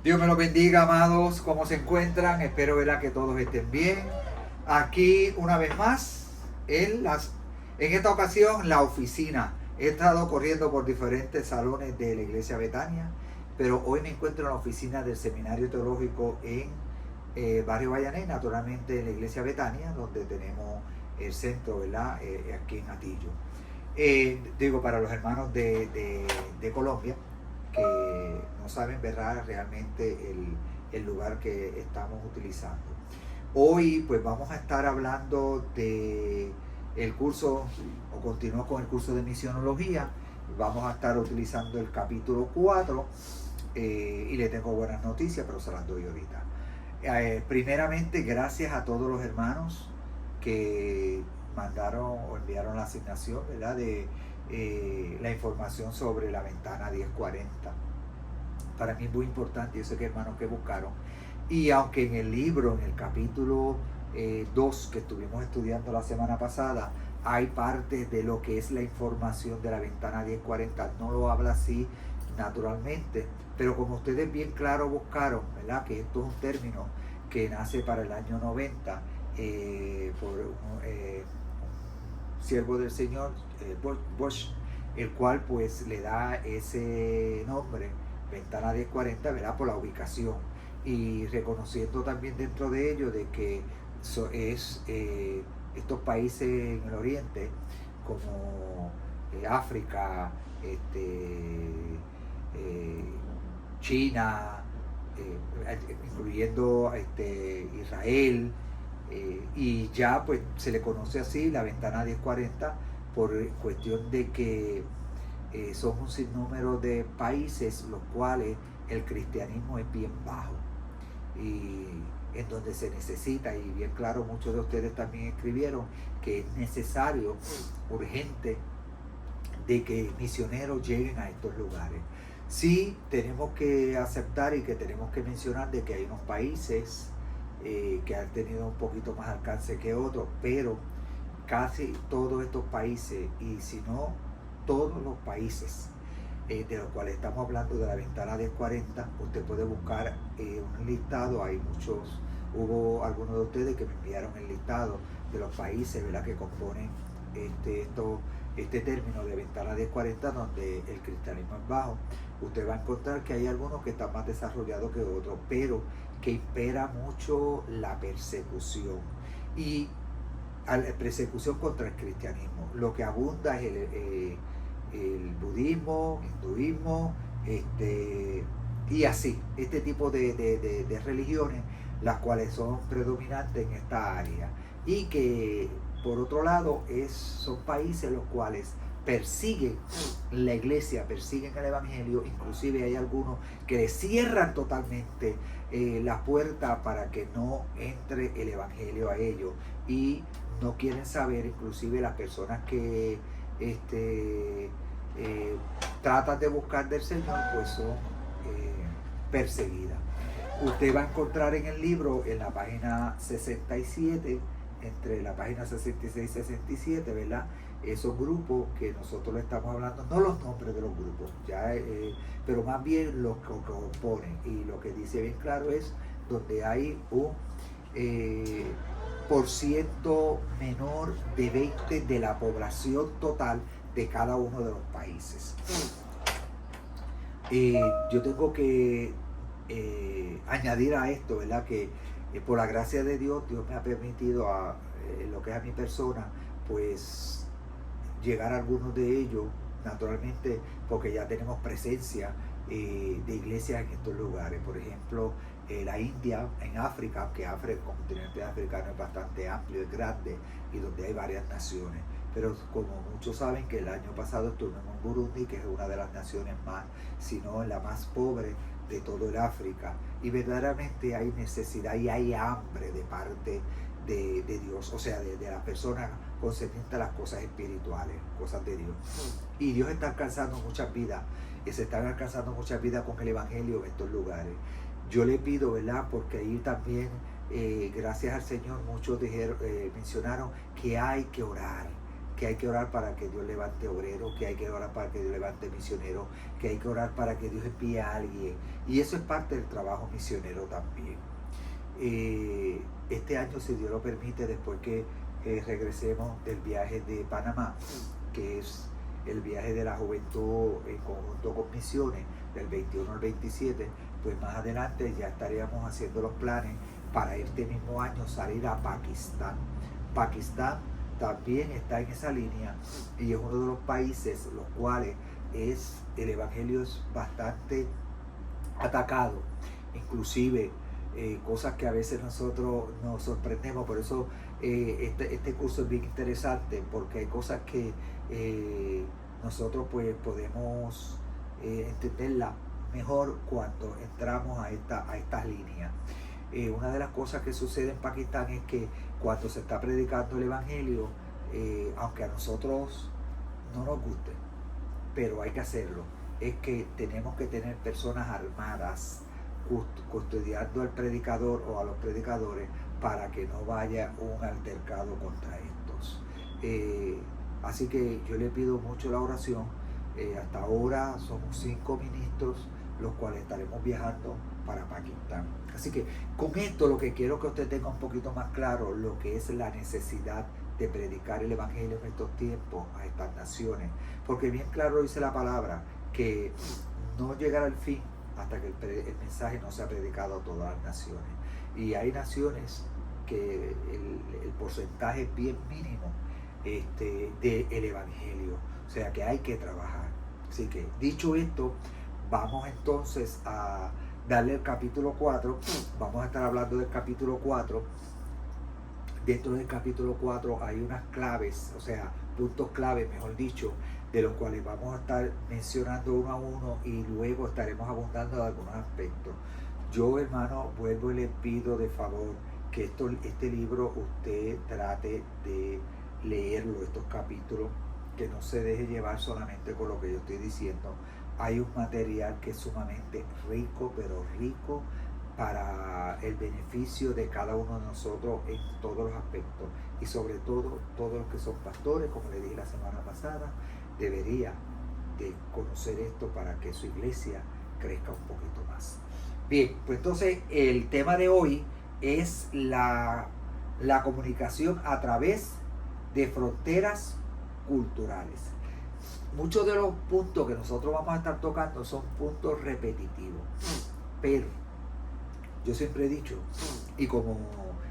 Dios me los bendiga, amados. ¿Cómo se encuentran? Espero, ¿verdad?, que todos estén bien. Aquí, una vez más, en esta ocasión, la oficina. He estado corriendo por diferentes salones de la Iglesia Betania, pero hoy me encuentro en la oficina del Seminario Teológico en Barrio Bayané, naturalmente en la Iglesia Betania, donde tenemos el centro, ¿verdad?, aquí en Atillo. Digo, para los hermanos de Colombia, que no saben, ¿verdad?, realmente el lugar que estamos utilizando. Hoy pues vamos a estar hablando de el curso, o continuamos con el curso de misionología. Vamos a estar utilizando el capítulo 4 y le tengo buenas noticias, pero se las doy ahorita. Primeramente, gracias a todos los hermanos que mandaron o enviaron la asignación, ¿verdad?, de la información sobre la ventana 1040. Para mí es muy importante, yo sé que hermanos que buscaron. Y aunque en el libro, en el capítulo 2 que estuvimos estudiando la semana pasada, hay parte de lo que es la información de la ventana 1040, no lo habla así naturalmente, pero como ustedes bien claro buscaron, ¿verdad?, que esto es un término que nace para el año 90 por un siervo del Señor, Bosch, el cual pues le da ese nombre, ventana 1040, ¿verdad?, por la ubicación, y reconociendo también dentro de ello de que estos países en el oriente, como África, China, incluyendo Israel, y ya pues se le conoce así la ventana 1040 por cuestión de que son un sinnúmero de países los cuales el cristianismo es bien bajo y en donde se necesita, y bien claro, muchos de ustedes también escribieron que es necesario, urgente, de que misioneros lleguen a estos lugares. Sí, tenemos que aceptar y que tenemos que mencionar de que hay unos países que han tenido un poquito más alcance que otros, pero casi todos estos países, y si no todos los países de los cuales estamos hablando de la ventana de 40, usted puede buscar un listado. Hay muchos, hubo algunos de ustedes que me enviaron el listado de los países, ¿verdad?, que componen este término de ventana de 40, donde el cristianismo es bajo. Usted va a encontrar que hay algunos que están más desarrollados que otros, pero que impera mucho la persecución, y la persecución contra el cristianismo. Lo que abunda es el budismo, hinduismo, y así, este tipo de religiones, las cuales son predominantes en esta área, y que por otro lado son países los cuales persiguen la iglesia, persiguen el evangelio. Inclusive hay algunos que le cierran totalmente la puerta para que no entre el evangelio a ellos, y no quieren saber. Inclusive las personas que tratan de buscar del Señor pues son perseguidas. Usted va a encontrar en el libro, en la página 67, entre la página 66 y 67, ¿verdad?, esos grupos que nosotros le estamos hablando, no los nombres de los grupos, pero más bien los que componen. Y lo que dice bien claro es donde hay un por ciento menor de 20 de la población total de cada uno de los países. Yo tengo que añadir a esto, ¿verdad?, que por la gracia de Dios me ha permitido lo que es a mi persona, pues llegar a algunos de ellos, naturalmente, porque ya tenemos presencia de iglesias en estos lugares. Por ejemplo, la India, en África, que el continente africano es bastante amplio, es grande, y donde hay varias naciones. Pero como muchos saben, que el año pasado estuvimos en Burundi, que es una de las naciones más, si no la más pobre de todo el África, y verdaderamente hay necesidad y hay hambre de parte de Dios, o sea, de las personas concernientes a las cosas espirituales, cosas de Dios. Y Dios está alcanzando muchas vidas, y se están alcanzando muchas vidas con el evangelio en estos lugares. Yo le pido, ¿verdad?, porque ahí también, gracias al Señor, muchos mencionaron que hay que orar, que hay que orar para que Dios levante obreros, que hay que orar para que Dios levante misioneros, que hay que orar para que Dios envíe a alguien. Y eso es parte del trabajo misionero también. Este año, si Dios lo permite, después que regresemos del viaje de Panamá, que es el viaje de la juventud en conjunto con misiones, del 21 al 27, pues más adelante ya estaríamos haciendo los planes para este mismo año salir a Pakistán. Pakistán también está en esa línea y es uno de los países los cuales el evangelio es bastante atacado, inclusive cosas que a veces nosotros nos sorprendemos. Por eso este curso es bien interesante, porque hay cosas que nosotros pues podemos entenderla mejor cuando entramos a estas líneas. Una de las cosas que sucede en Pakistán es que cuando se está predicando el evangelio, aunque a nosotros no nos guste, pero hay que hacerlo, es que tenemos que tener personas armadas custodiando al predicador o a los predicadores para que no vaya un altercado contra estos. Así que yo le pido mucho la oración. Hasta ahora somos 5 ministros los cuales estaremos viajando para Pakistán. Así que con esto lo que quiero que usted tenga un poquito más claro lo que es la necesidad de predicar el evangelio en estos tiempos a estas naciones, porque bien claro dice la palabra que no llegará al fin hasta que el mensaje no sea predicado a todas las naciones, y hay naciones que el porcentaje es bien mínimo del evangelio, o sea que hay que trabajar. Así que dicho esto, vamos entonces a darle el capítulo 4, vamos a estar hablando del capítulo 4. Dentro del capítulo 4 hay unas claves, o sea, puntos claves, mejor dicho, de los cuales vamos a estar mencionando uno a uno y luego estaremos abundando de algunos aspectos. Yo, hermano, vuelvo y le pido de favor que este libro usted trate de leerlo, estos capítulos, que no se deje llevar solamente con lo que yo estoy diciendo. Hay un material que es sumamente rico, pero rico para el beneficio de cada uno de nosotros en todos los aspectos, y sobre todo todos los que son pastores, como le dije la semana pasada, debería de conocer esto para que su iglesia crezca un poquito más. Bien, pues entonces el tema de hoy es la comunicación a través de fronteras culturales. Muchos de los puntos que nosotros vamos a estar tocando son puntos repetitivos, pero yo siempre he dicho, y como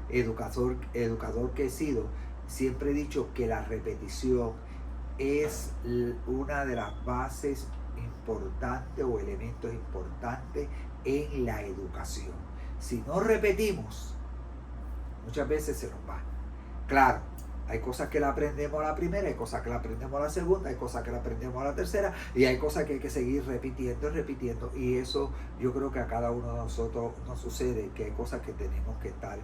educador que he sido, siempre he dicho que la repetición es una de las bases importantes o elementos importantes en la educación. Si no repetimos, muchas veces se nos va. Claro, hay cosas que la aprendemos a la primera, hay cosas que la aprendemos a la segunda, hay cosas que la aprendemos a la tercera, y hay cosas que hay que seguir repitiendo, y eso yo creo que a cada uno de nosotros nos sucede, que hay cosas que tenemos que estar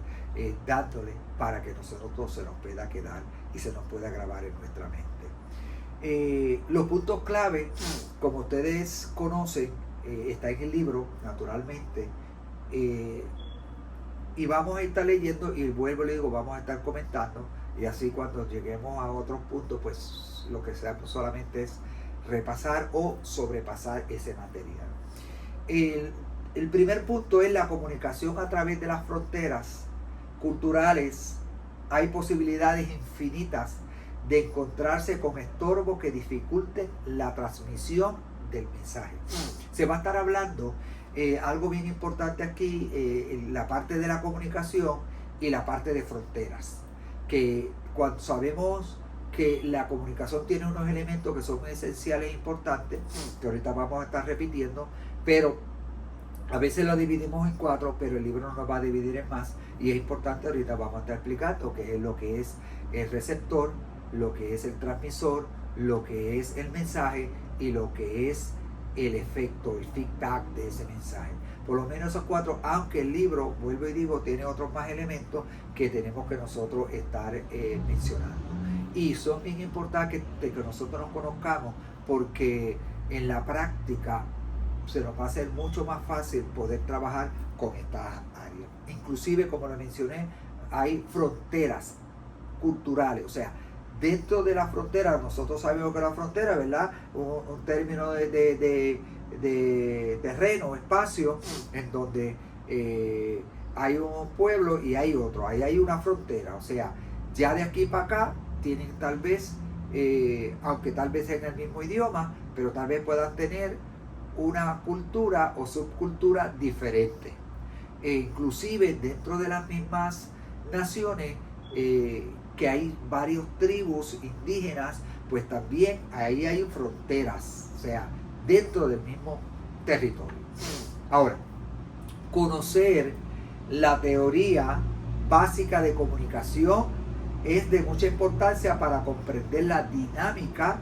dándole para que nosotros se nos pueda quedar y se nos pueda grabar en nuestra mente. Los puntos clave, como ustedes conocen, está en el libro, naturalmente, y vamos a estar leyendo, y vuelvo y le digo, vamos a estar comentando, y así cuando lleguemos a otros puntos, pues lo que sea solamente es repasar o sobrepasar ese material. El primer punto es la comunicación a través de las fronteras culturales. Hay posibilidades infinitas de encontrarse con estorbos que dificulten la transmisión del mensaje. Se va a estar hablando algo bien importante aquí, la parte de la comunicación y la parte de fronteras, que cuando sabemos que la comunicación tiene unos elementos que son esenciales e importantes, que ahorita vamos a estar repitiendo, pero a veces lo dividimos en 4, pero el libro nos va a dividir en más, y es importante, ahorita vamos a estar explicando qué es lo que es el receptor, lo que es el transmisor, lo que es el mensaje y lo que es el efecto, el feedback de ese mensaje. Por lo menos esos 4, aunque el libro, vuelvo y digo, tiene otros más elementos que tenemos que nosotros estar mencionando. Y son bien importantes que nosotros nos conozcamos, porque en la práctica se nos va a hacer mucho más fácil poder trabajar con estas áreas. Inclusive, como lo mencioné, hay fronteras culturales, o sea, dentro de la frontera, nosotros sabemos que la frontera, ¿verdad? Un término de terreno, espacio, en donde hay un pueblo y hay otro, ahí hay una frontera, o sea, ya de aquí para acá tienen tal vez, aunque tal vez en el mismo idioma, pero tal vez puedan tener una cultura o subcultura diferente. E inclusive dentro de las mismas naciones, que hay varios tribus indígenas, pues también ahí hay fronteras, o sea, dentro del mismo territorio. Ahora, conocer la teoría básica de comunicación es de mucha importancia para comprender la dinámica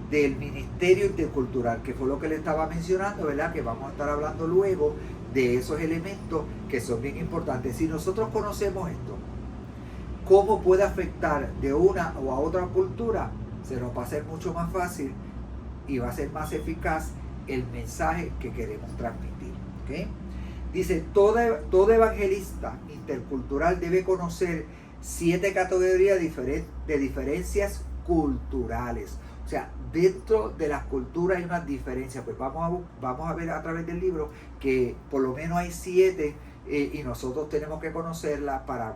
del Ministerio Intercultural, que fue lo que le estaba mencionando, ¿verdad? Que vamos a estar hablando luego de esos elementos que son bien importantes. Si nosotros conocemos esto, cómo puede afectar de una o a otra cultura, se nos va a hacer mucho más fácil y va a ser más eficaz el mensaje que queremos transmitir. ¿Okay? Dice, todo evangelista intercultural debe conocer 7 categorías de diferencias culturales. O sea, dentro de las culturas hay unas diferencias. Pues vamos a ver a través del libro que por lo menos hay 7 y nosotros tenemos que conocerlas para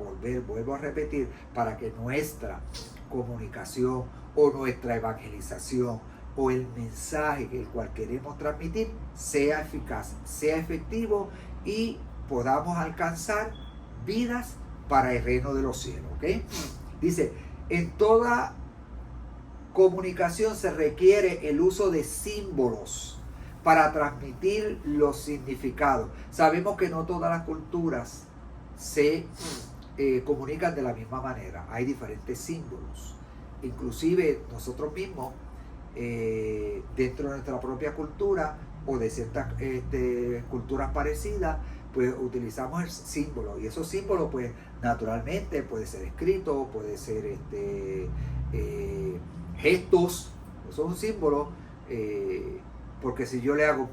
vuelvo a repetir, para que nuestra comunicación o nuestra evangelización o el mensaje el cual queremos transmitir sea eficaz, sea efectivo y podamos alcanzar vidas para el reino de los cielos. ¿Okay? Dice, en toda comunicación se requiere el uso de símbolos para transmitir los significados. Sabemos que no todas las culturas se comunican de la misma manera. Hay diferentes símbolos. Inclusive nosotros mismos, dentro de nuestra propia cultura o de ciertas culturas parecidas, pues utilizamos el símbolo. Y esos símbolos, pues naturalmente puede ser escrito, puede ser gestos. Eso es un símbolo. Porque si yo le hago,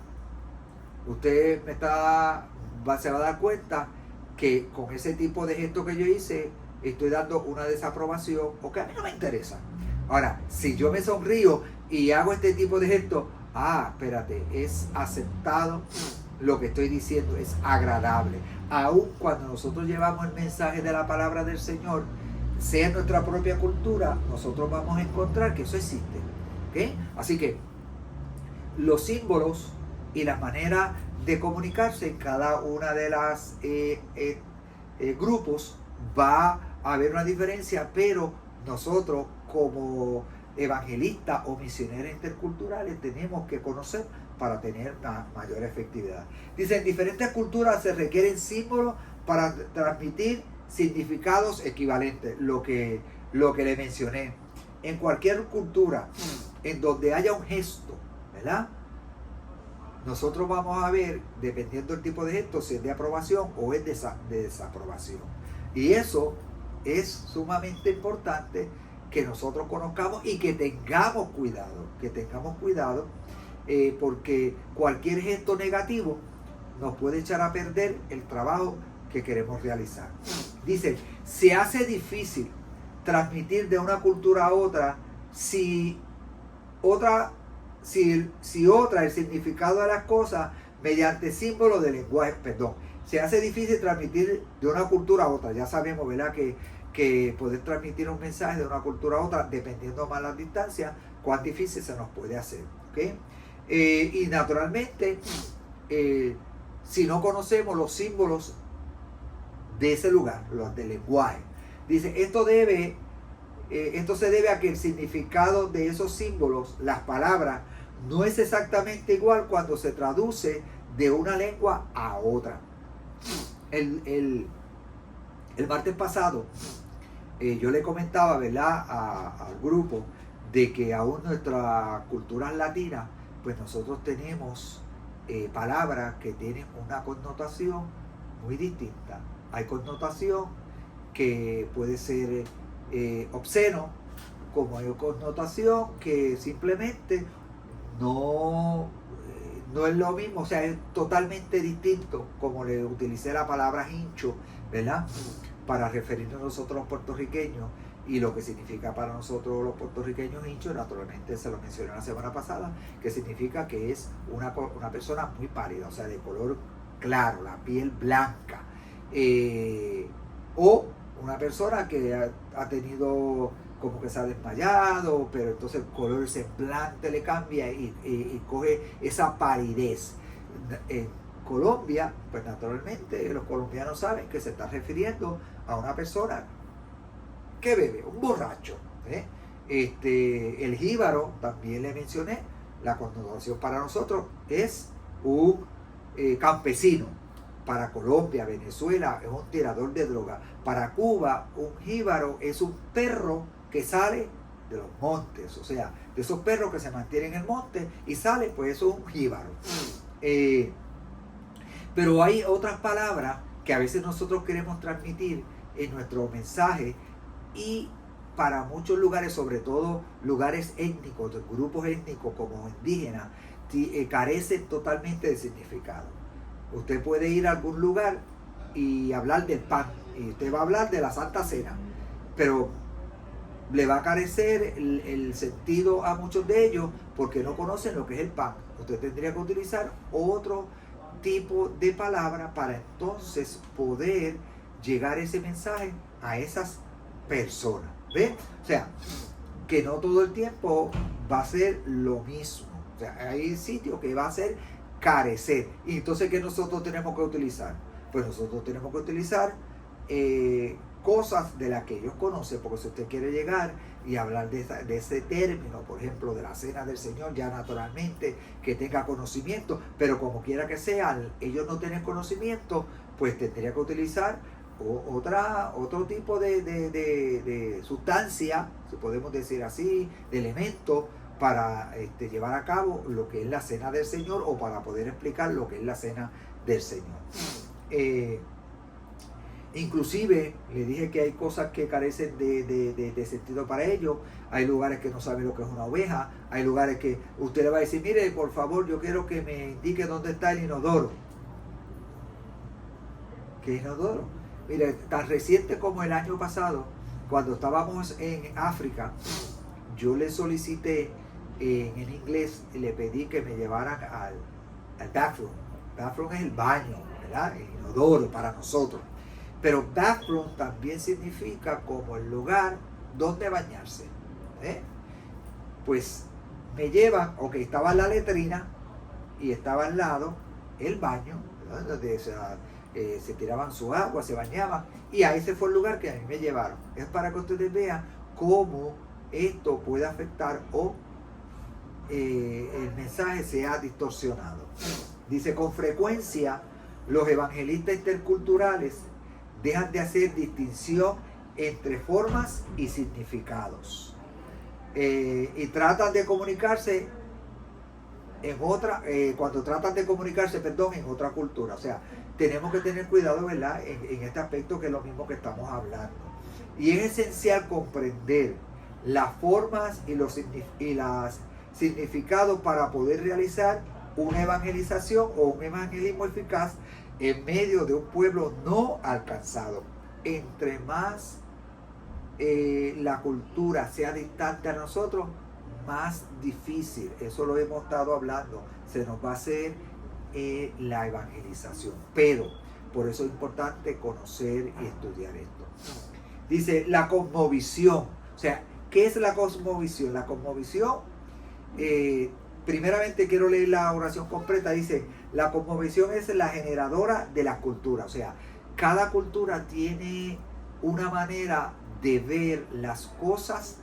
usted se va a dar cuenta que con ese tipo de gesto que yo hice, estoy dando una desaprobación o que a mí no me interesa. Ahora, si yo me sonrío y hago este tipo de gesto, espérate, es aceptado lo que estoy diciendo, es agradable. Aun cuando nosotros llevamos el mensaje de la palabra del Señor, sea en nuestra propia cultura, nosotros vamos a encontrar que eso existe. ¿Okay? Así que los símbolos y la manera de comunicarse en cada una de las grupos va a haber una diferencia, pero nosotros como evangelistas o misioneros interculturales tenemos que conocer para tener una mayor efectividad. Dice, en diferentes culturas se requieren símbolos para transmitir significados equivalentes, lo que le mencioné. En cualquier cultura en donde haya un gesto, ¿verdad? Nosotros vamos a ver, dependiendo del tipo de gesto, si es de aprobación o es de desaprobación. Y eso es sumamente importante que nosotros conozcamos y que tengamos cuidado, porque cualquier gesto negativo nos puede echar a perder el trabajo que queremos realizar. Dice, se hace difícil transmitir de una cultura a otra si otra el significado de las cosas mediante símbolos de lenguaje, se hace difícil transmitir de una cultura a otra. Ya sabemos, ¿verdad?, que poder transmitir un mensaje de una cultura a otra, dependiendo más las distancias, cuán difícil se nos puede hacer. ¿Okay? Y naturalmente, si no conocemos los símbolos de ese lugar, los del lenguaje, dice, esto se debe a que el significado de esos símbolos, las palabras, no es exactamente igual cuando se traduce de una lengua a otra. El martes pasado yo le comentaba, ¿verdad?, al grupo de que aún nuestras culturas latinas, pues nosotros tenemos palabras que tienen una connotación muy distinta. Hay connotación que puede ser obsceno, como hay connotación que simplemente no es lo mismo, o sea, es totalmente distinto, como le utilicé la palabra hincho, ¿verdad?, para referirnos a nosotros los puertorriqueños, y lo que significa para nosotros los puertorriqueños hinchos, naturalmente se lo mencioné la semana pasada, que significa que es una persona muy pálida, o sea, de color claro, la piel blanca, o una persona que ha tenido como que se ha desmayado, pero entonces el color semblante le cambia y coge esa palidez. En Colombia, pues naturalmente los colombianos saben que se está refiriendo a una persona que bebe, un borracho. El jíbaro, también le mencioné, la connotación para nosotros es un campesino. Para Colombia, Venezuela, es un tirador de droga. Para Cuba, un jíbaro es un perro que sale de los montes, o sea, de esos perros que se mantienen en el monte y sale, pues eso es un jíbaro. Pero hay otras palabras que a veces nosotros queremos transmitir en nuestro mensaje y para muchos lugares, sobre todo lugares étnicos, grupos étnicos como indígenas, carecen totalmente de significado. Usted puede ir a algún lugar y hablar del pan, y usted va a hablar de la Santa Cena, pero le va a carecer el sentido a muchos de ellos porque no conocen lo que es el pan. Usted tendría que utilizar otro tipo de palabra para entonces poder llegar ese mensaje a esas personas. ¿Ven? O sea, que no todo el tiempo va a ser lo mismo. O sea, hay sitios que va a ser carecer. Y entonces, ¿qué nosotros tenemos que utilizar? Pues nosotros tenemos que utilizar cosas de las que ellos conocen, porque si usted quiere llegar y hablar de ese término, por ejemplo, de la cena del Señor, ya naturalmente que tenga conocimiento, pero como quiera que sea, ellos no tienen conocimiento, pues tendría que utilizar otro tipo de sustancia, si podemos decir así, de elemento, para llevar a cabo lo que es la cena del Señor o para poder explicar lo que es la cena del Señor. Inclusive le dije que hay cosas que carecen de sentido para ellos. Hay lugares que no saben lo que es una oveja. Hay lugares que usted le va a decir, mire, por favor, yo quiero que me indique dónde está el inodoro. ¿Qué inodoro? Mire, tan reciente como el año pasado, cuando estábamos en África, yo le solicité en inglés, le pedí que me llevaran al bathroom. Bathroom es el baño, ¿verdad? El inodoro para nosotros. Pero bathroom también significa como el lugar donde bañarse. Pues me llevan, estaba la letrina y estaba al lado el baño, ¿verdad? Donde se tiraban su agua, se bañaban, y a ese fue el lugar que a mí me llevaron. Es para que ustedes vean cómo esto puede afectar o el mensaje sea distorsionado. Dice, con frecuencia los evangelistas interculturales dejan de hacer distinción entre formas y significados y tratan de comunicarse cuando tratan de comunicarse, en otra cultura. O sea, tenemos que tener cuidado, ¿verdad? En este aspecto, que es lo mismo que estamos hablando. Y es esencial comprender las formas y los significados para poder realizar una evangelización o un evangelismo eficaz en medio de un pueblo no alcanzado. Entre más la cultura sea distante a nosotros, más difícil, eso lo hemos estado hablando, se nos va a hacer la evangelización. Pero por eso es importante conocer y estudiar esto. Dice la cosmovisión. O sea, ¿qué es la cosmovisión? La cosmovisión, primeramente quiero leer la oración completa. Dice, la cosmovisión es la generadora de la cultura. O sea, cada cultura tiene una manera de ver las cosas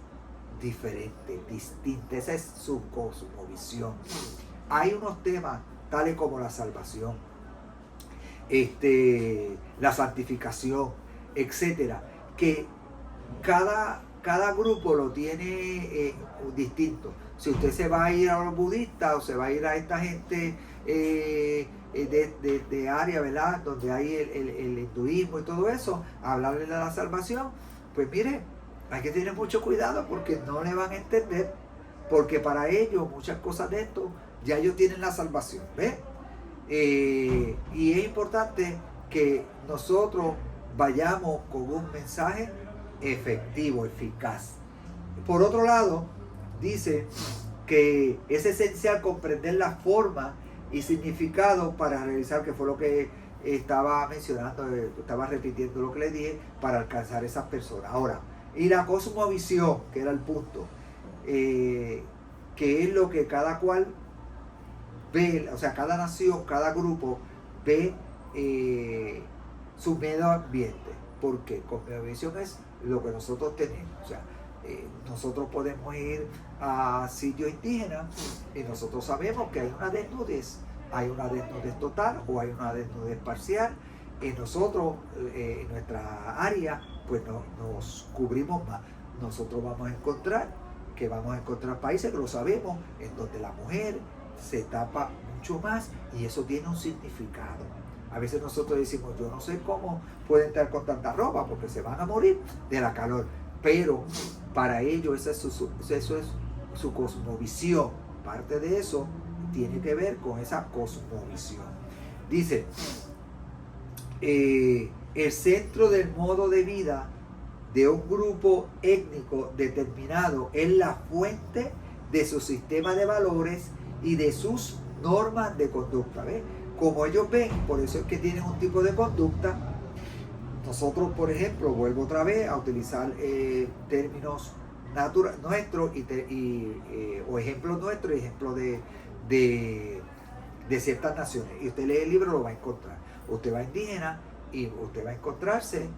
diferente, distinta. Esa es su cosmovisión. Hay unos temas tales como la salvación, la santificación, etcétera, que cada grupo lo tiene distinto. Si usted se va a ir a los budistas o se va a ir a esta gente de área, ¿verdad?, donde hay el hinduismo y todo eso, a hablarle de la salvación, pues mire, hay que tener mucho cuidado porque no le van a entender, porque para ellos muchas cosas de esto ya ellos tienen la salvación, ¿ves? Y es importante que nosotros vayamos con un mensaje efectivo, eficaz. Por otro lado, dice que es esencial comprender la forma y significado para realizar, que fue lo que estaba mencionando, estaba repitiendo lo que le dije, para alcanzar esas personas. Ahora, y la cosmovisión, que era el punto, que es lo que cada cual ve, o sea, cada nación, cada grupo ve su medio ambiente. Porque cosmovisión es lo que nosotros tenemos. O sea, nosotros podemos ir a sitios indígenas y nosotros sabemos que hay una desnudez total o hay una desnudez parcial, y nosotros en nuestra área pues nos cubrimos más. Nosotros vamos a encontrar países que lo sabemos, en donde la mujer se tapa mucho más, y eso tiene un significado. A veces nosotros decimos, yo no sé cómo pueden estar con tanta ropa porque se van a morir de la calor, pero para ellos eso es su cosmovisión. Parte de eso tiene que ver con esa cosmovisión. Dice, el centro del modo de vida de un grupo étnico determinado es la fuente de su sistema de valores y de sus normas de conducta. ¿Ves? Como ellos ven, por eso es que tienen un tipo de conducta. Nosotros, por ejemplo, vuelvo otra vez a utilizar términos nuestros o ejemplos nuestros y ejemplos de ciertas naciones. Y usted lee el libro, lo va a encontrar. Usted va a indígena y usted va a encontrarse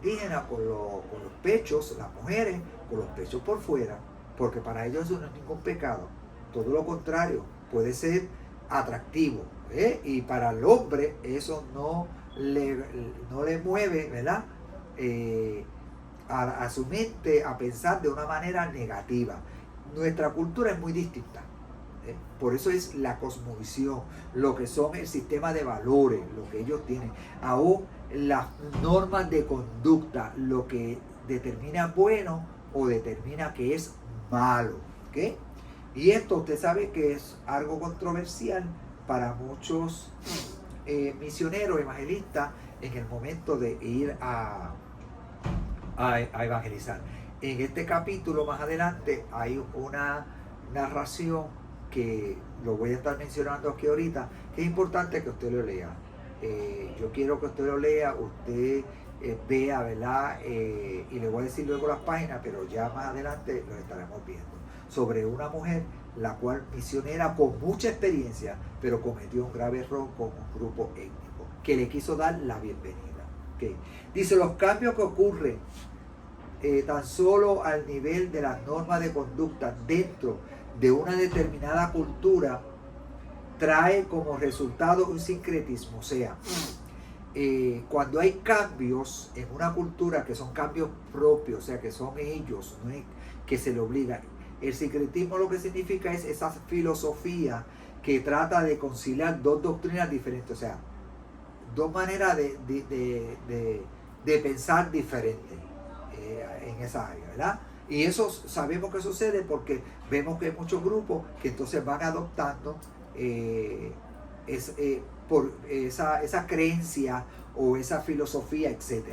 indígena con los pechos, las mujeres con los pechos por fuera, porque para ellos eso no es ningún pecado. Todo lo contrario, puede ser atractivo. Y para el hombre eso no le mueve, ¿verdad? A su mente a pensar de una manera negativa. Nuestra cultura es muy distinta. Por eso es la cosmovisión, lo que son el sistema de valores, lo que ellos tienen, aún las normas de conducta, lo que determina bueno o determina que es malo. ¿Okay? Y esto usted sabe que es algo controversial para muchos misioneros, evangelistas, en el momento de ir a evangelizar. En este capítulo más adelante hay una narración que lo voy a estar mencionando aquí ahorita, que es importante que usted lo lea. Yo quiero que usted lo lea, usted vea, ¿verdad? Y le voy a decir luego las páginas, pero ya más adelante lo estaremos viendo. Sobre una mujer, la cual misionera con mucha experiencia, pero cometió un grave error con un grupo étnico, que le quiso dar la bienvenida. ¿Okay? Dice, los cambios que ocurren tan solo al nivel de las normas de conducta dentro de una determinada cultura trae como resultado un sincretismo. O sea, cuando hay cambios en una cultura que son cambios propios, o sea, que son ellos, no es que se le obliga. El sincretismo lo que significa es esa filosofía que trata de conciliar dos doctrinas diferentes, o sea, dos maneras de pensar diferentes en esa área, ¿verdad? Y eso sabemos que sucede porque vemos que hay muchos grupos que entonces van adoptando por esa creencia o esa filosofía, etc.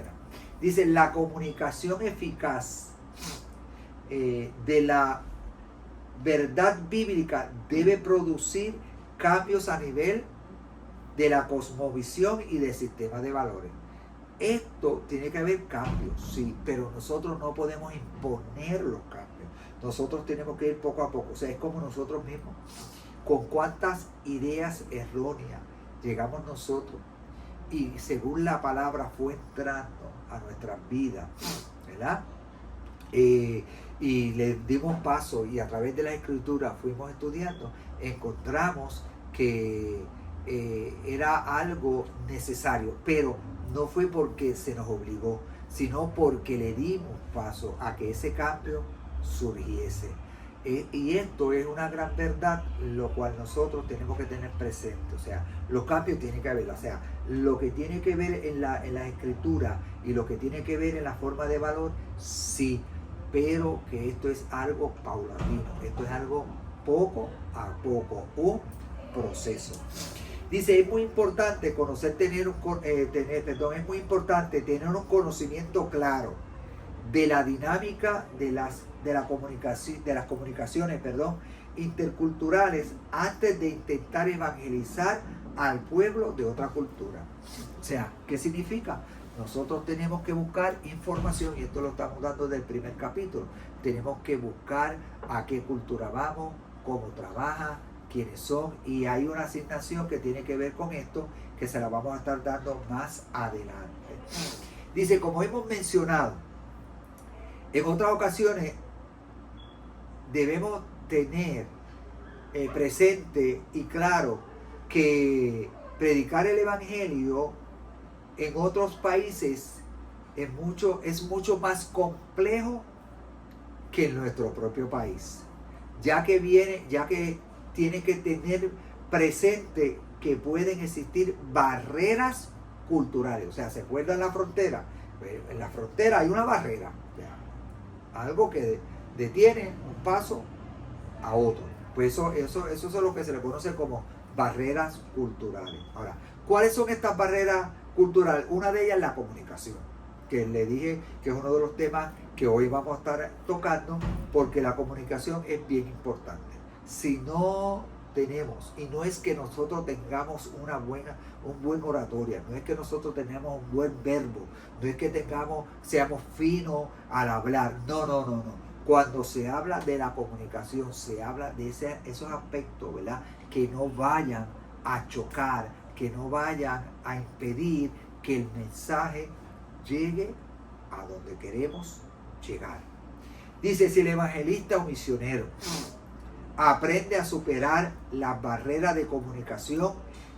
Dice, la comunicación eficaz de la verdad bíblica debe producir cambios a nivel de la cosmovisión y del sistema de valores. Esto tiene que haber cambios, sí, pero nosotros no podemos imponer los cambios. Nosotros tenemos que ir poco a poco. O sea, es como nosotros mismos. Con cuántas ideas erróneas llegamos nosotros y según la palabra fue entrando a nuestras vidas, ¿verdad? Y le dimos paso y a través de la escritura fuimos estudiando, encontramos que era algo necesario, pero no fue porque se nos obligó, sino porque le dimos paso a que ese cambio surgiese. Y esto es una gran verdad, lo cual nosotros tenemos que tener presente. O sea, los cambios tienen que haber, o sea, lo que tiene que ver en la escritura y lo que tiene que ver en la forma de valor, sí, pero que esto es algo paulatino, esto es algo poco a poco, un proceso. Dice, es muy importante es muy importante tener un conocimiento claro de la dinámica de las comunicaciones, interculturales antes de intentar evangelizar al pueblo de otra cultura. O sea, ¿qué significa? Nosotros tenemos que buscar información, y esto lo estamos dando del primer capítulo. Tenemos que buscar a qué cultura vamos, cómo trabaja, quiénes son, y hay una asignación que tiene que ver con esto, que se la vamos a estar dando más adelante. Dice, como hemos mencionado, en otras ocasiones debemos tener presente y claro que predicar el evangelio en otros países es mucho más complejo que en nuestro propio país, ya que tiene que tener presente que pueden existir barreras culturales. O sea, ¿se acuerdan la frontera? En la frontera hay una barrera, algo que detiene un paso a otro. Pues eso es lo que se le conoce como barreras culturales. Ahora, ¿cuáles son estas barreras culturales? Una de ellas es la comunicación, que le dije que es uno de los temas que hoy vamos a estar tocando, porque la comunicación es bien importante. Si no tenemos, y no es que nosotros tengamos un buen oratoria, no es que nosotros tengamos un buen verbo, no es que seamos finos al hablar, no. Cuando se habla de la comunicación, se habla de esos aspectos, ¿verdad? Que no vayan a chocar, que no vayan a impedir que el mensaje llegue a donde queremos llegar. Dice, si el evangelista o misionero aprende a superar las barreras de comunicación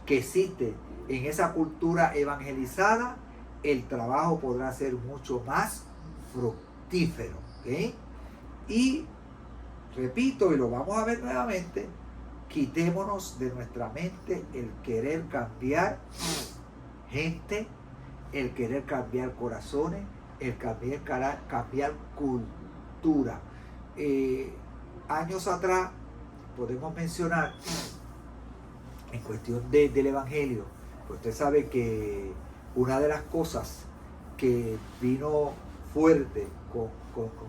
que existen en esa cultura evangelizada, el trabajo podrá ser mucho más fructífero. ¿Okay? Y repito, y lo vamos a ver nuevamente, quitémonos de nuestra mente el querer cambiar gente, el querer cambiar corazones, el cambiar cultura. Años atrás podemos mencionar, en cuestión del evangelio, pues usted sabe que una de las cosas que vino fuerte con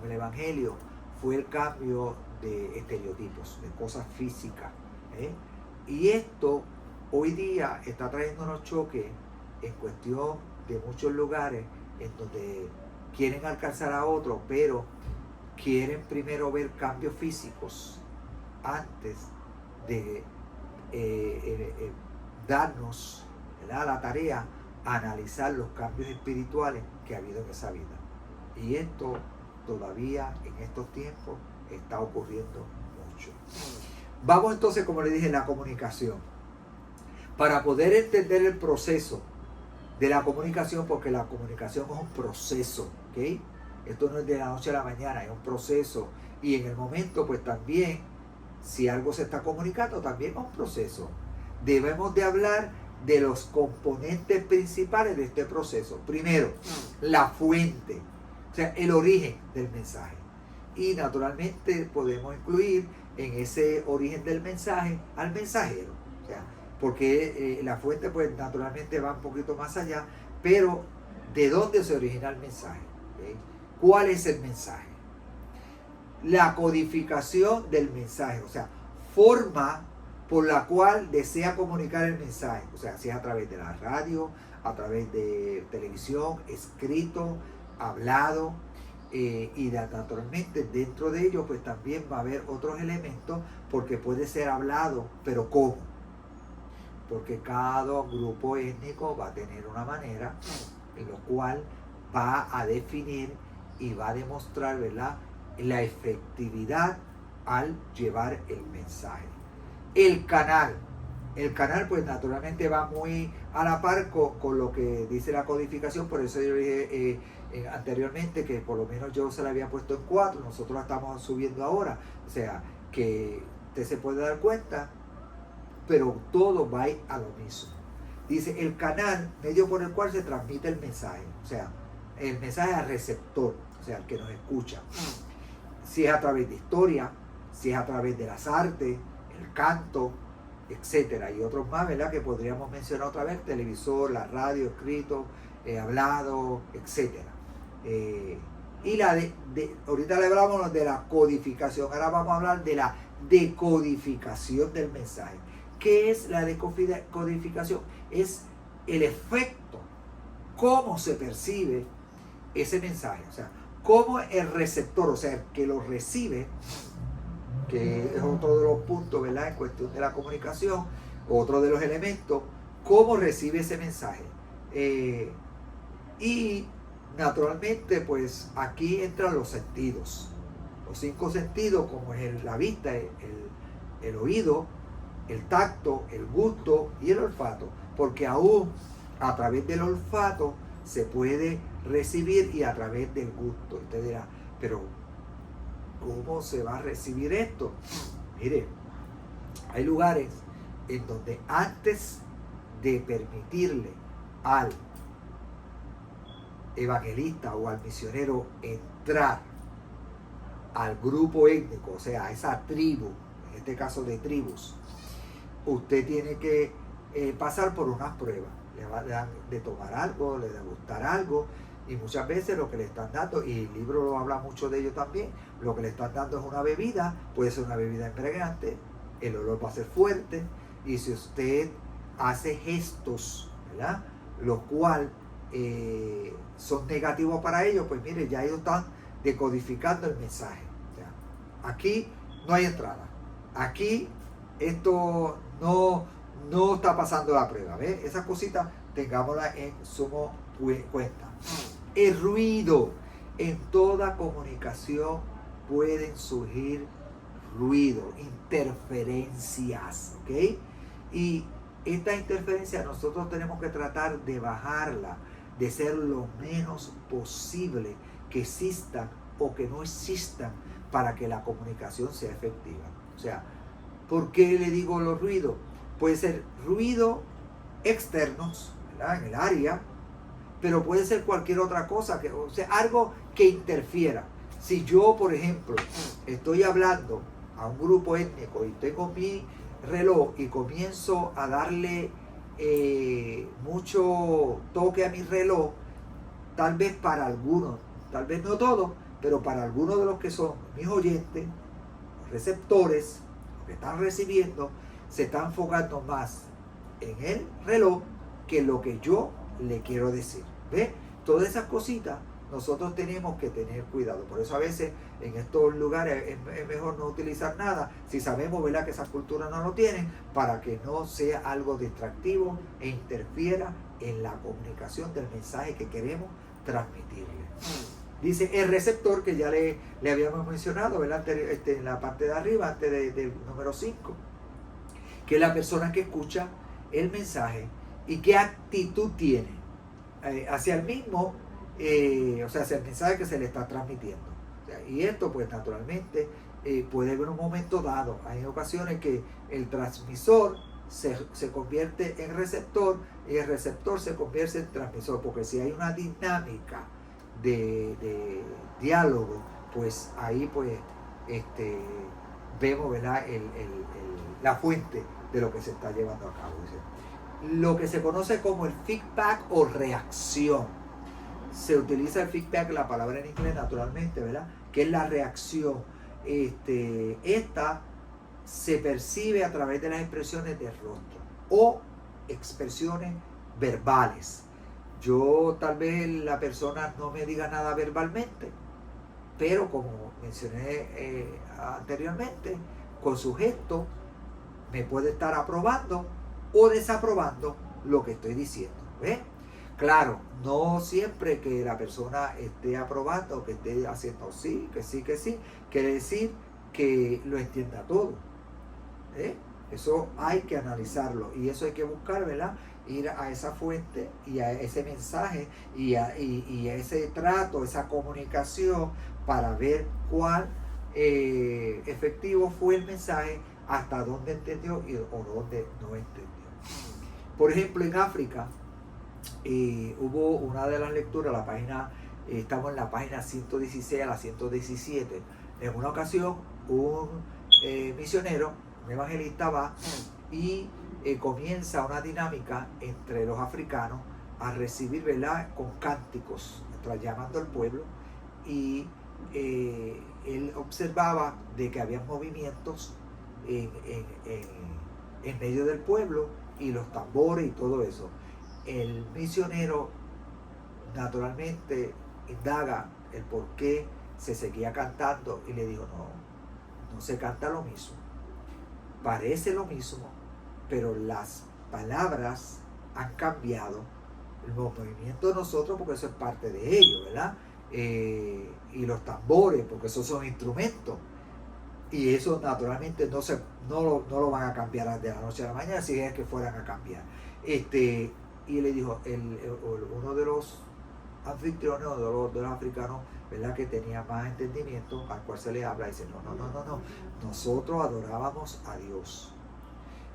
el evangelio fue el cambio de estereotipos, de cosas físicas. Y esto hoy día está trayendo unos choques en cuestión de muchos lugares en donde quieren alcanzar a otros, pero quieren primero ver cambios físicos antes de darnos, ¿verdad?, la tarea a analizar los cambios espirituales que ha habido en esa vida. Y esto todavía en estos tiempos está ocurriendo mucho. Vamos entonces, como le dije, la comunicación. Para poder entender el proceso de la comunicación, porque la comunicación es un proceso, ¿ok? Esto no es de la noche a la mañana, es un proceso. Y en el momento, pues también, si algo se está comunicando, también es un proceso. Debemos de hablar de los componentes principales de este proceso. Primero, la fuente, o sea, el origen del mensaje. Y naturalmente podemos incluir en ese origen del mensaje al mensajero. O sea, porque la fuente, pues naturalmente va un poquito más allá, pero ¿de dónde se origina el mensaje? ¿Okay? ¿Cuál es el mensaje? La codificación del mensaje, o sea, forma por la cual desea comunicar el mensaje, o sea, si es a través de la radio, a través de televisión, escrito, hablado, y naturalmente dentro de ello pues también va a haber otros elementos, porque puede ser hablado, pero ¿cómo? Porque cada grupo étnico va a tener una manera en lo cual va a definir y va a demostrar, ¿verdad?, la efectividad al llevar el mensaje. El canal pues naturalmente va muy a la par con lo que dice la codificación. Por eso yo dije anteriormente que por lo menos yo se la había puesto en 4, nosotros la estamos subiendo ahora, o sea que usted se puede dar cuenta, pero todo va a lo mismo. Dice el canal, medio por el cual se transmite el mensaje, o sea, el mensaje al receptor, o sea, al que nos escucha. Si es a través de historia, si es a través de las artes, el canto, etcétera, y otros más, ¿verdad?, que podríamos mencionar otra vez: televisor, la radio, escrito, hablado, etcétera. Y ahorita le hablamos de la codificación, ahora vamos a hablar de la decodificación del mensaje. ¿Qué es la decodificación? Es el efecto, cómo se percibe ese mensaje, o sea, cómo el receptor, o sea, el que lo recibe, que es otro de los puntos, ¿verdad?, en cuestión de la comunicación, otro de los elementos, cómo recibe ese mensaje. Y naturalmente, pues aquí entran los sentidos, los 5 sentidos, como es la vista, el oído, el tacto, el gusto y el olfato, porque aún a través del olfato se puede recibir y a través del gusto. Usted dirá, pero ¿cómo se va a recibir esto? Mire, hay lugares en donde antes de permitirle al evangelista o al misionero entrar al grupo étnico, o sea, a esa tribu, en este caso de tribus, usted tiene que pasar por unas pruebas. Le dan de tomar algo, le da gustar algo, y muchas veces lo que le están dando, y el libro lo habla mucho de ello también, lo que le están dando es una bebida, puede ser una bebida embriagante, el olor va a ser fuerte, y si usted hace gestos, ¿verdad?, los cuales son negativos para ellos, pues mire, ya ellos están decodificando el mensaje. O sea, aquí no hay entrada, aquí esto no está pasando la prueba, ¿ves? Esas cositas tengámoslas en sumo cuenta. El ruido. En toda comunicación pueden surgir ruido, interferencias, ¿ok? Y esta interferencia nosotros tenemos que tratar de bajarla, de ser lo menos posible que existan o que no existan para que la comunicación sea efectiva. O sea, ¿por qué le digo los ruidos? Puede ser ruido externos, ¿verdad?, en el área, pero puede ser cualquier otra cosa, o sea, algo que interfiera. Si yo, por ejemplo, estoy hablando a un grupo étnico y tengo mi reloj y comienzo a darle mucho toque a mi reloj, tal vez para algunos, tal vez no todos, pero para algunos de los que son mis oyentes, receptores, que están recibiendo, se están enfocando más en el reloj que lo que yo le quiero decir. ¿Ve? Todas esas cositas nosotros tenemos que tener cuidado. Por eso a veces en estos lugares es mejor no utilizar nada, si sabemos, ¿verdad?, que esas culturas no lo tienen, para que no sea algo distractivo e interfiera en la comunicación del mensaje que queremos transmitirle. Dice el receptor, que ya le habíamos mencionado, ¿verdad?, en la parte de arriba, antes del número 5, que es la persona que escucha el mensaje y qué actitud tiene hacia el mismo, o sea, hacia el mensaje que se le está transmitiendo. O sea, y esto, pues naturalmente, puede haber un momento dado. Hay ocasiones que el transmisor se convierte en receptor y el receptor se convierte en transmisor, porque si hay una dinámica de diálogo, pues ahí pues vemos, ¿verdad?, la fuente de lo que se está llevando a cabo. Lo que se conoce como el feedback o reacción. Se utiliza el feedback, la palabra en inglés, naturalmente, ¿verdad?, que es la reacción. Esta se percibe a través de las expresiones del rostro o expresiones verbales. Yo, tal vez la persona no me diga nada verbalmente, pero como mencioné anteriormente, con su gesto me puede estar aprobando o desaprobando lo que estoy diciendo. ¿Ves? Claro, no siempre que la persona esté aprobando, que esté haciendo sí, quiere decir que lo entienda todo. Eso hay que analizarlo y eso hay que buscar, ¿verdad?, ir a esa fuente y a ese mensaje y a ese trato, esa comunicación, para ver cuál efectivo fue el mensaje, hasta dónde entendió o dónde no entendió. Por ejemplo, en África hubo una de las lecturas, la página, estamos en la página 116 a la 117. En una ocasión, un misionero, un evangelista, va y comienza una dinámica entre los africanos a recibir, ¿verdad?, con cánticos, llamando al pueblo, y él observaba de que había movimientos en medio del pueblo y los tambores y todo eso. El misionero naturalmente indaga el por qué se seguía cantando y le dijo, no se canta lo mismo, parece lo mismo, pero las palabras han cambiado, los movimientos de nosotros, porque eso es parte de ello, ¿verdad? Y los tambores, porque esos son instrumentos, y eso naturalmente no lo van a cambiar de la noche a la mañana, si es que fueran a cambiar. Y le dijo, uno de los anfitriones o de los africanos, ¿verdad?, que tenía más entendimiento, al cual se le habla, dice, no, nosotros adorábamos a Dios.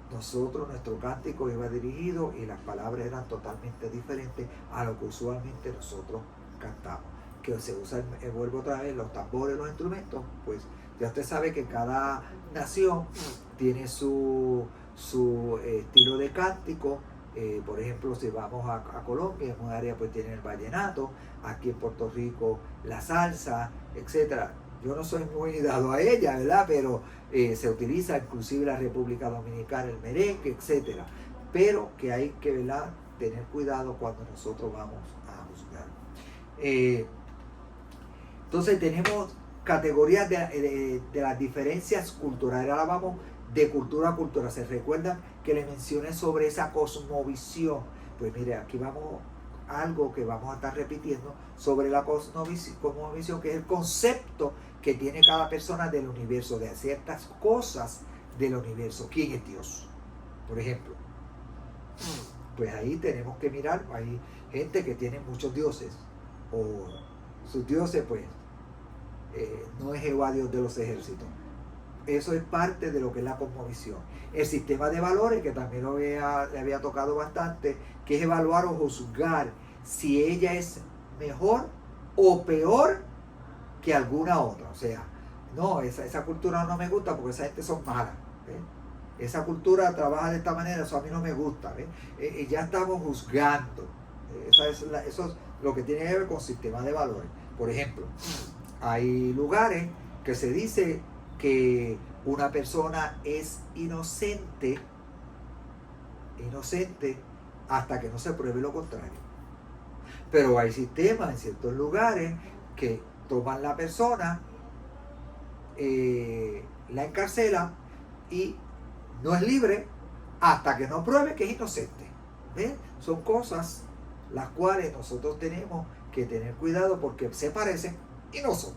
Nosotros, nuestro cántico iba dirigido y las palabras eran totalmente diferentes a lo que usualmente nosotros cantamos. Que se usa, vuelvo otra vez, los tambores, los instrumentos, pues ya usted sabe que cada nación tiene su estilo de cántico. Por ejemplo, si vamos a Colombia, en un área pues tienen el vallenato, aquí en Puerto Rico la salsa, etcétera. Yo no soy muy dado a ella, ¿verdad? Pero se utiliza inclusive en la República Dominicana el merengue, etcétera. Pero que hay que, ¿verdad?, tener cuidado cuando nosotros vamos a juzgar. Entonces tenemos categorías de las diferencias culturales. Ahora vamos de cultura a cultura. ¿Se recuerdan que les mencioné sobre esa cosmovisión? Pues mire, aquí vamos a algo que vamos a estar repitiendo sobre la cosmovisión, que es el concepto que tiene cada persona del universo, de ciertas cosas del universo. ¿Quién es Dios? Por ejemplo, pues ahí tenemos que mirar, hay gente que tiene muchos dioses, o sus dioses pues no es Jehová Dios de los ejércitos. Eso es parte de lo que es la cosmovisión. El sistema de valores, que también le había tocado bastante, que es evaluar o juzgar si ella es mejor o peor que alguna otra. O sea, no, esa cultura no me gusta porque esa gente son malas. Esa cultura trabaja de esta manera, eso a mí no me gusta. Ya estamos juzgando. Eso es lo que tiene que ver con sistema de valores. Por ejemplo, hay lugares que se dice que una persona es inocente hasta que no se pruebe lo contrario. Pero hay sistemas en ciertos lugares que toman la persona, la encarcelan y no es libre hasta que no pruebe que es inocente. ¿Ven? Son cosas las cuales nosotros tenemos que tener cuidado porque se parecen y no son.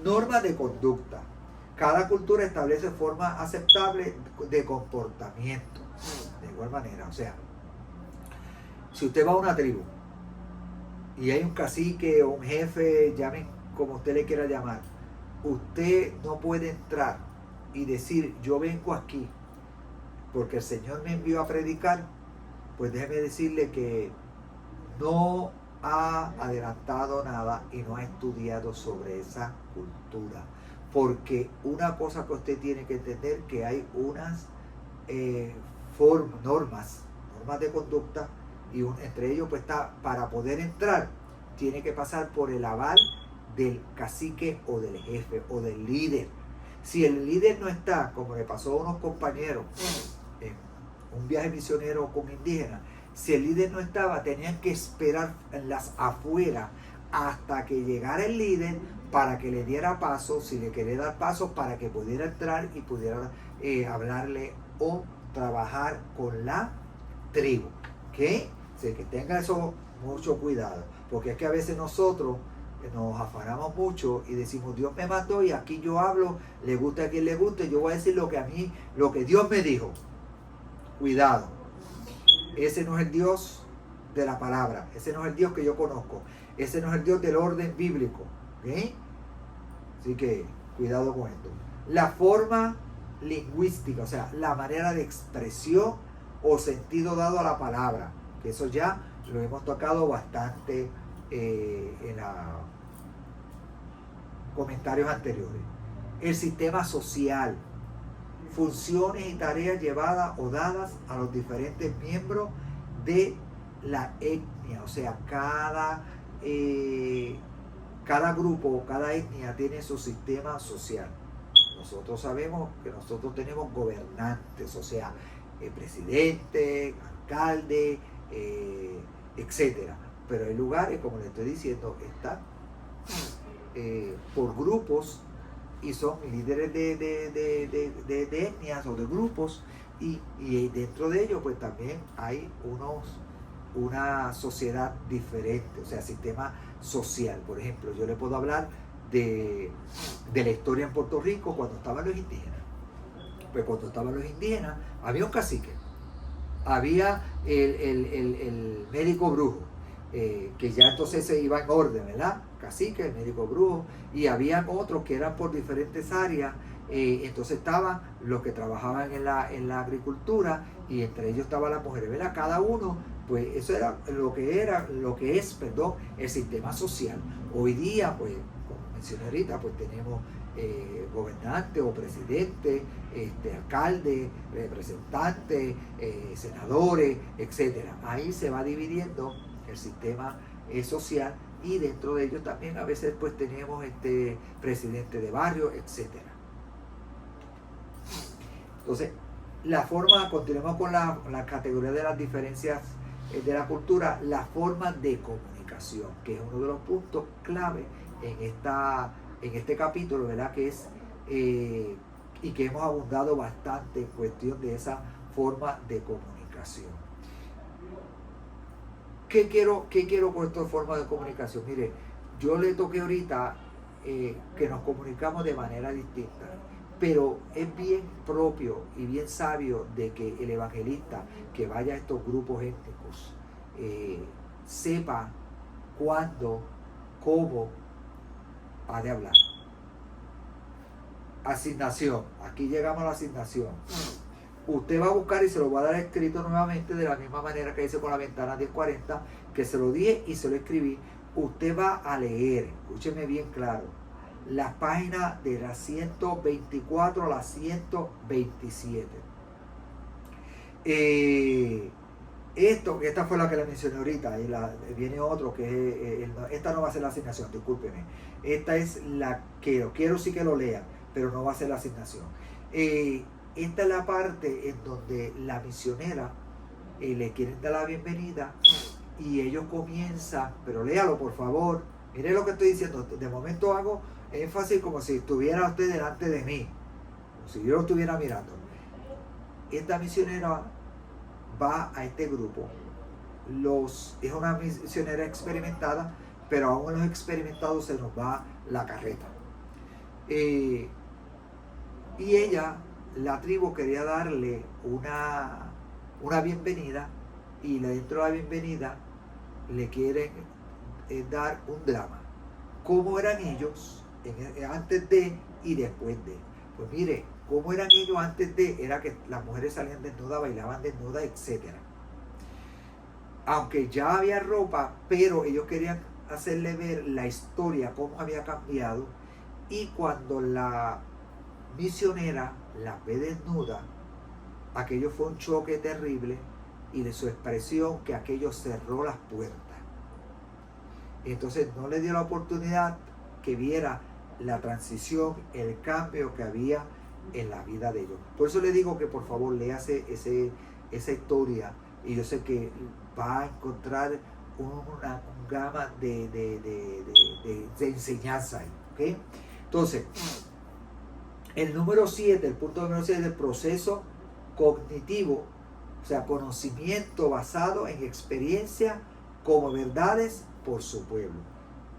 Normas de conducta. Cada cultura establece formas aceptables de comportamiento. De igual manera, o sea, si usted va a una tribu y hay un cacique o un jefe, llamen como usted le quiera llamar, usted no puede entrar y decir, yo vengo aquí porque el Señor me envió a predicar. Pues déjeme decirle que no ha adelantado nada y no ha estudiado sobre esa cultura. Porque una cosa que usted tiene que entender, que hay unas normas de conducta, y entre ellos pues está, para poder entrar, tiene que pasar por el aval del cacique o del jefe o del líder. Si el líder no está, como le pasó a unos compañeros en un viaje misionero con indígenas, si el líder no estaba, tenían que esperar en las afueras hasta que llegara el líder para que le diera paso, si le quería dar paso, para que pudiera entrar y pudiera hablarle o trabajar con la tribu. ¿Ok? Así que tenga eso mucho cuidado, porque es que a veces nosotros nos afanamos mucho y decimos, Dios me mandó y aquí yo hablo, le guste a quien le guste, yo voy a decir lo que Dios me dijo. Cuidado, ese no es el Dios de la palabra, ese no es el Dios que yo conozco, ese no es el Dios del orden bíblico. ¿Okay? Así que cuidado con esto. La forma lingüística, o sea, la manera de expresión o sentido dado a la palabra, que eso ya lo hemos tocado bastante en los comentarios anteriores. El sistema social, funciones y tareas llevadas o dadas a los diferentes miembros de la etnia, o sea, cada cada grupo, cada etnia tiene su sistema social. Nosotros sabemos que nosotros tenemos gobernantes, o sea, presidente, alcalde, etcétera. Pero hay lugares, como le estoy diciendo, están por grupos y son líderes de etnias o de grupos y dentro de ellos pues también hay una sociedad diferente, o sea, sistema social. Por ejemplo, yo le puedo hablar de la historia en Puerto Rico cuando estaban los indígenas. Pues cuando estaban los indígenas había un cacique, había el médico brujo, que ya entonces se iba en orden, ¿verdad? Cacique, el médico brujo, y había otros que eran por diferentes áreas. Entonces estaban los que trabajaban en la agricultura y entre ellos estaban las mujeres, ¿verdad? Cada uno, pues eso era lo que es, el sistema social. Hoy día, pues, como mencioné ahorita, pues tenemos gobernantes o presidentes, alcaldes, representantes, senadores, etcétera. Ahí se va dividiendo el sistema social y dentro de ellos también a veces pues tenemos presidente de barrio, etcétera. Entonces, continuemos con la categoría de las diferencias de la cultura, la forma de comunicación, que es uno de los puntos clave en este capítulo, ¿verdad? Que es, y que hemos abundado bastante en cuestión de esa forma de comunicación. ¿Qué quiero con esta forma de comunicación? Mire, yo le toqué ahorita que nos comunicamos de manera distinta, pero es bien propio y bien sabio de que el evangelista que vaya a estos grupos étnicos sepa cuándo, cómo ha de hablar. Asignación, aquí llegamos a la asignación. Usted va a buscar y se lo va a dar escrito nuevamente de la misma manera que hice con la ventana 1040, que se lo dije y se lo escribí. Usted va a leer, escúcheme bien claro, las páginas de las 124 a las 127. Esta fue la que le mencioné ahorita, y viene otro que esta no va a ser la asignación, discúlpeme. Esta es la que quiero sí que lo lean, pero no va a ser la asignación. Esta es la parte en donde la misionera le quieren dar la bienvenida y ellos comienzan, pero léalo por favor, mire lo que estoy diciendo, de momento hago énfasis como si estuviera usted delante de mí, como si yo lo estuviera mirando. Esta misionera va a este grupo, es una misionera experimentada, pero aún en los experimentados se nos va la carreta. Y ella, la tribu quería darle una bienvenida y dentro de la bienvenida le quieren dar un drama. ¿Cómo eran ellos antes de y después de? Pues mire, cómo eran ellos antes de, era que las mujeres salían desnudas, bailaban desnudas, etc. Aunque ya había ropa, pero ellos querían hacerle ver la historia, cómo había cambiado, y cuando la misionera las ve desnuda, aquello fue un choque terrible y de su expresión que aquello cerró las puertas. Entonces no le dio la oportunidad que viera la transición, el cambio que había en la vida de ellos. Por eso le digo que por favor léase esa historia y yo sé que va a encontrar una gama de enseñanza ahí, ¿okay? Entonces, el número 7, el punto número 7 del proceso cognitivo, o sea, conocimiento basado en experiencia como verdades por su pueblo.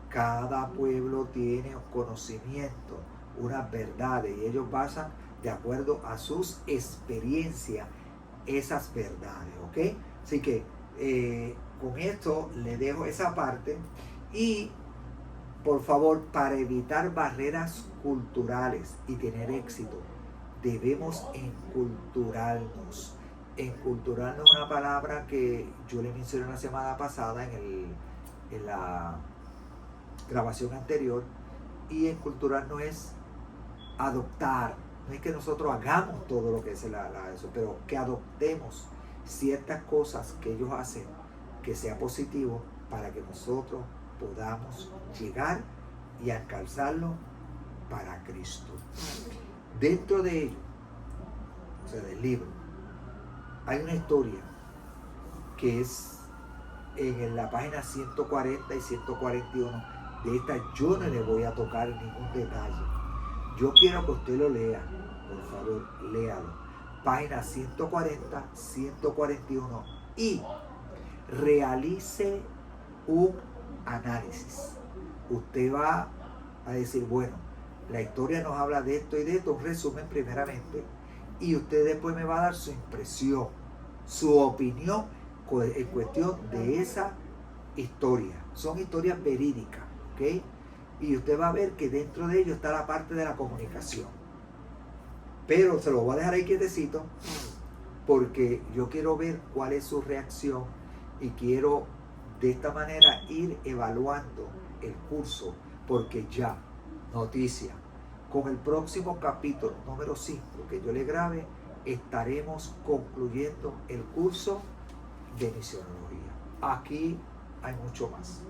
Cada pueblo tiene un conocimiento, unas verdades, y ellos basan de acuerdo a sus experiencias esas verdades, ¿ok? Así que con esto le dejo esa parte y por favor, para evitar barreras culturales y tener éxito, debemos enculturarnos. Enculturarnos es una palabra que yo le mencioné la semana pasada en la grabación anterior, y enculturarnos es adoptar. No es que nosotros hagamos todo lo que es eso, pero que adoptemos ciertas cosas que ellos hacen que sea positivo para que nosotros podamos llegar y alcanzarlo para Cristo. Dentro de ello, o sea, del libro, hay una historia que es en la página 140 y 141. De esta yo no le voy a tocar ningún detalle. Yo quiero que usted lo lea, por favor, léalo. Página 140, 141 y realice un análisis. Usted va a decir, bueno, la historia nos habla de esto y de esto, un resumen primeramente, y usted después me va a dar su impresión, su opinión en cuestión de esa historia. Son historias verídicas, ¿ok? Y usted va a ver que dentro de ello está la parte de la comunicación. Pero se lo voy a dejar ahí quietecito porque yo quiero ver cuál es su reacción y quiero de esta manera ir evaluando el curso, porque ya, noticia, con el próximo capítulo número 5 que yo le grabe, estaremos concluyendo el curso de misionología. Aquí hay mucho más,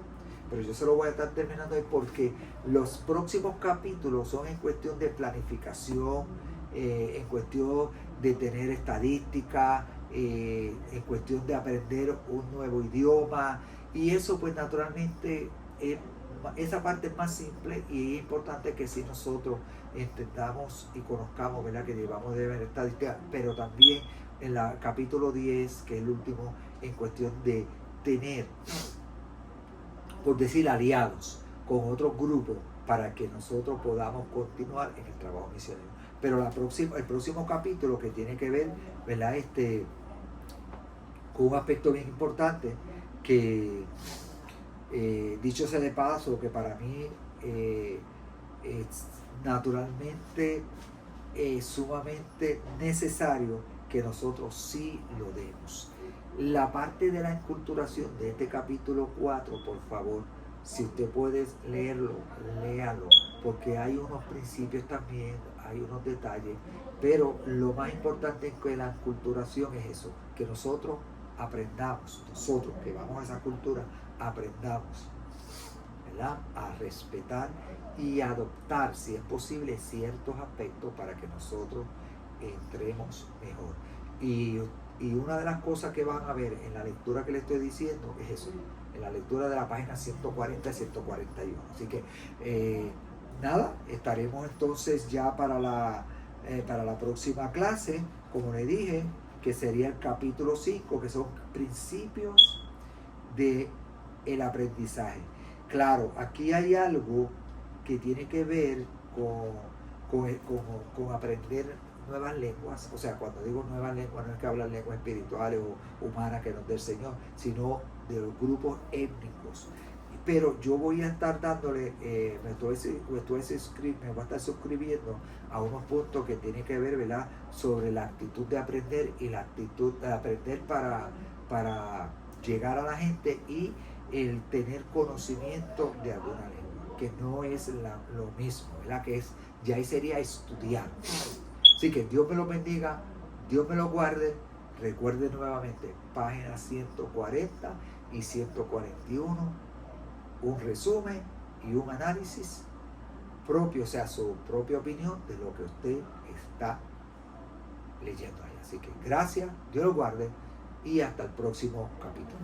pero yo se lo voy a estar terminando hoy porque los próximos capítulos son en cuestión de planificación, en cuestión de tener estadística, en cuestión de aprender un nuevo idioma, y eso pues naturalmente esa parte es más simple, y es importante que si nosotros entendamos y conozcamos, ¿verdad?, que llevamos de ver estadística, pero también en el capítulo 10, que es el último, en cuestión de tener, por decir, aliados con otros grupos para que nosotros podamos continuar en el trabajo misionero. Pero el próximo capítulo, que tiene que ver, ¿verdad?, con un aspecto bien importante, que dicho sea de paso, que para mí es naturalmente sumamente necesario que nosotros sí lo demos. La parte de la enculturación de este capítulo 4, por favor, si usted puede leerlo, léalo, porque hay unos principios también, hay unos detalles, pero lo más importante en que la enculturación es eso, que nosotros aprendamos, nosotros que vamos a esa cultura, aprendamos, ¿verdad?, a respetar y adoptar, si es posible, ciertos aspectos para que nosotros entremos mejor. Y una de las cosas que van a ver en la lectura que le estoy diciendo es eso, en la lectura de la página 140 y 141. Así que nada, estaremos entonces ya para la próxima clase, como le dije, que sería el capítulo 5, que son principios del aprendizaje. Claro, aquí hay algo que tiene que ver con aprender nuevas lenguas. O sea, cuando digo nuevas lenguas, no es que hablan lenguas espirituales o humanas que nos dé el Señor, sino de los grupos étnicos. Pero yo voy a estar dándole, me voy a estar suscribiendo a unos puntos que tienen que ver, ¿verdad?, sobre la actitud de aprender y la actitud de aprender para llegar a la gente, y el tener conocimiento de alguna lengua, que no es lo mismo, ¿verdad?, que es, ya ahí sería estudiar. Así que Dios me lo bendiga, Dios me lo guarde. Recuerde nuevamente, páginas 140 y 141, un resumen y un análisis propio, o sea, su propia opinión de lo que usted está leyendo ahí. Así que gracias, Dios lo guarde, y hasta el próximo capítulo.